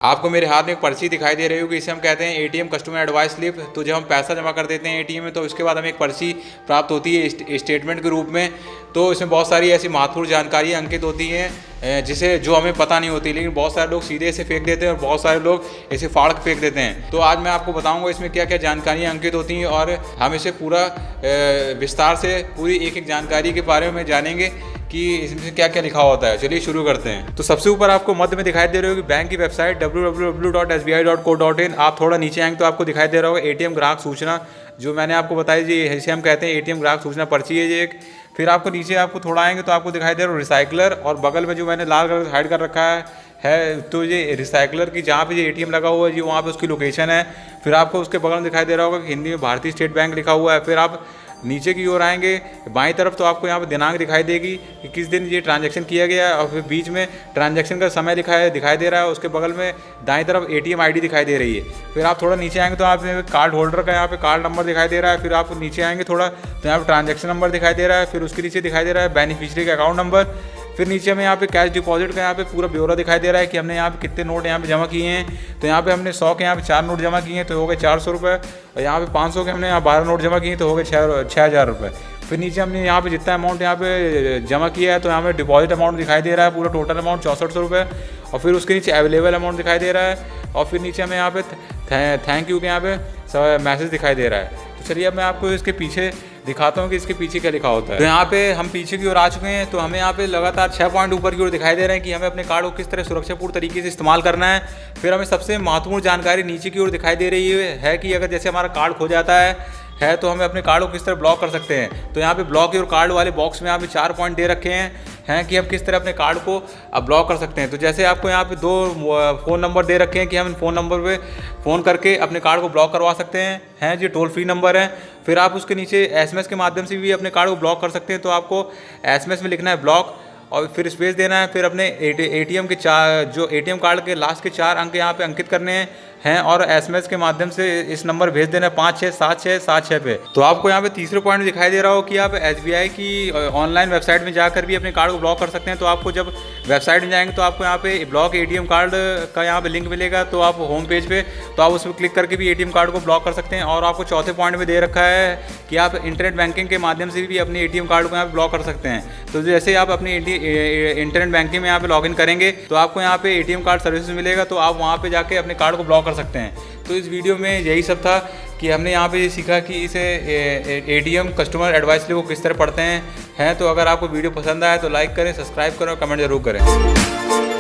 आपको मेरे हाथ में एक पर्ची दिखाई दे रही होगी, इसे हम कहते हैं एटीएम कस्टमर एडवाइस स्लिप। तो जब हम पैसा जमा कर देते हैं एटीएम में तो उसके बाद हमें एक पर्ची प्राप्त होती है स्टेटमेंट के रूप में। तो इसमें बहुत सारी ऐसी महत्वपूर्ण जानकारियाँ अंकित होती हैं जिसे जो हमें पता नहीं होती, लेकिन बहुत सारे लोग सीधे इसे फेंक देते हैं और बहुत सारे लोग इसे फाड़ के फेंक देते हैं। तो आज मैं आपको बताऊंगा इसमें क्या क्या जानकारियाँ अंकित होती हैं और हम इसे पूरा विस्तार से पूरी एक एक जानकारी के बारे में जानेंगे कि इसमें क्या क्या लिखा होता है। चलिए शुरू करते हैं। तो सबसे ऊपर आपको मध्य में दिखाई दे रही होगी बैंक की वेबसाइट www.sbi.co.in। आप थोड़ा नीचे आएंगे तो आपको दिखाई दे रहा होगा एटीएम ग्राहक सूचना, जो मैंने आपको बताई जी, इसे हम कहते हैं एटीएम ग्राहक सूचना पर्ची है ये एक। फिर आपको नीचे आपको थोड़ा आएंगे तो आपको दिखाई दे रहा है रिसाइकलर, और बगल में जो मैंने लाल कलर हाइड कर रखा है तो ये रिसाइकलर की जहाँ पे ये एटीएम लगा हुआ है जी, वहाँ पे उसकी लोकेशन है। फिर आपको उसके बगल में दिखाई दे रहा होगा कि हिंदी में भारतीय स्टेट बैंक लिखा हुआ है। फिर आप नीचे की ओर आएंगे बाईं तरफ तो आपको यहाँ पे दिनांक दिखाई देगी कि किस दिन ये ट्रांजैक्शन किया गया है, और फिर बीच में ट्रांजैक्शन का समय दिखाई दे रहा है। उसके बगल में दाईं तरफ एटीएम आईडी दिखाई दे रही है। फिर आप थोड़ा नीचे आएंगे तो आप कार्ड होल्डर का यहाँ पे कार्ड नंबर दिखाई दे रहा है। फिर आप नीचे आएंगे थोड़ा तो यहाँ पे ट्रांजैक्शन नंबर दिखाई दे रहा है। फिर उसके नीचे दिखाई दे रहा है बेनिफिशियरी का अकाउंट नंबर। फिर नीचे हमें यहाँ पे कैश डिपॉजिट का यहाँ पे पूरा ब्यौरा दिखाई दे रहा है कि हमने यहाँ पे कितने नोट यहाँ पे जमा किए हैं। तो यहाँ पे हमने 100 के यहाँ पे 4 नोट जमा किए हैं तो हो गए 400 रुपये, और यहाँ पे 500 के हमने यहाँ 12 नोट जमा किए तो हो गए 6,000 रुपये। फिर नीचे हमने यहाँ पे जितना अमाउंट यहाँ पे जमा किया है तो यहाँ पे डिपॉजिट अमाउंट दिखाई दे रहा है पूरा टोटल अमाउंट 6400 रुपये, और फिर उसके नीचे अवेलेबल अमाउंट दिखाई दे रहा है, और फिर नीचे हमें यहाँ पे थैंक यू के यहाँ पे मैसेज दिखाई दे रहा है। तो चलिए अब मैं आपको इसके पीछे दिखाता हूँ कि इसके पीछे क्या लिखा होता है। तो यहाँ पे हम पीछे की ओर आ चुके हैं। तो हमें यहाँ पे लगातार 6 पॉइंट ऊपर की ओर दिखाई दे रहे हैं कि हमें अपने कार्ड को किस तरह सुरक्षापूर्ण तरीके से इस्तेमाल करना है। फिर हमें सबसे महत्वपूर्ण जानकारी नीचे की ओर दिखाई दे रही है कि अगर जैसे हमारा कार्ड खो जाता है तो हमें अपने कार्ड को किस तरह ब्लॉक कर सकते हैं। तो यहाँ पे ब्लॉक योर कार्ड वाले बॉक्स में यहाँ पे 4 पॉइंट दे रखे हैं कि हम किस तरह अपने कार्ड को अब ब्लॉक कर सकते हैं। तो जैसे आपको यहाँ पे 2 फ़ोन नंबर दे रखे हैं कि हम इन फ़ोन नंबर पे फ़ोन करके अपने कार्ड को ब्लॉक करवा सकते हैं जो टोल फ्री नंबर है। फिर आप उसके नीचे SMS के माध्यम से भी अपने कार्ड को ब्लॉक कर सकते हैं। तो आपको SMS में लिखना है ब्लॉक और फिर स्पेस देना है। फिर अपने एटीएम के जो एटीएम कार्ड के लास्ट के 4 अंक यहाँ पे अंकित करने हैं और SMS के माध्यम से इस नंबर भेज देना है 567676 पे। तो आपको यहाँ पे तीसरे पॉइंट दिखाई दे रहा हो कि आप SBI की ऑनलाइन वेबसाइट में जाकर भी अपने कार्ड को ब्लॉक कर सकते हैं। तो आपको जब वेबसाइट में जाएंगे तो आपको यहाँ पे ब्लॉक एटीएम कार्ड का यहाँ पे लिंक मिलेगा। तो आप होम पेज पे तो आप उस पर क्लिक करके भी एटीएम कार्ड को ब्लॉक कर सकते हैं। और आपको चौथे पॉइंट में दे रखा है कि आप इंटरनेट बैंकिंग के माध्यम से भी अपने एटीएम कार्ड को यहाँ पे ब्लॉक कर सकते हैं। तो जैसे आप अपनी इंटरनेट बैंकिंग में यहाँ पे लॉगिन करेंगे तो आपको यहाँ पे एटीएम कार्ड सर्विस मिलेगा, तो आप वहाँ पे जाके अपने कार्ड को ब्लॉक कर सकते हैं। तो इस वीडियो में यही सब था कि हमने यहाँ पे ये सीखा कि इसे एटीएम कस्टमर एडवाइस स्लिप को किस तरह पढ़ते हैं। तो अगर आपको वीडियो पसंद आया तो लाइक करें, सब्सक्राइब करें और कमेंट जरूर करें।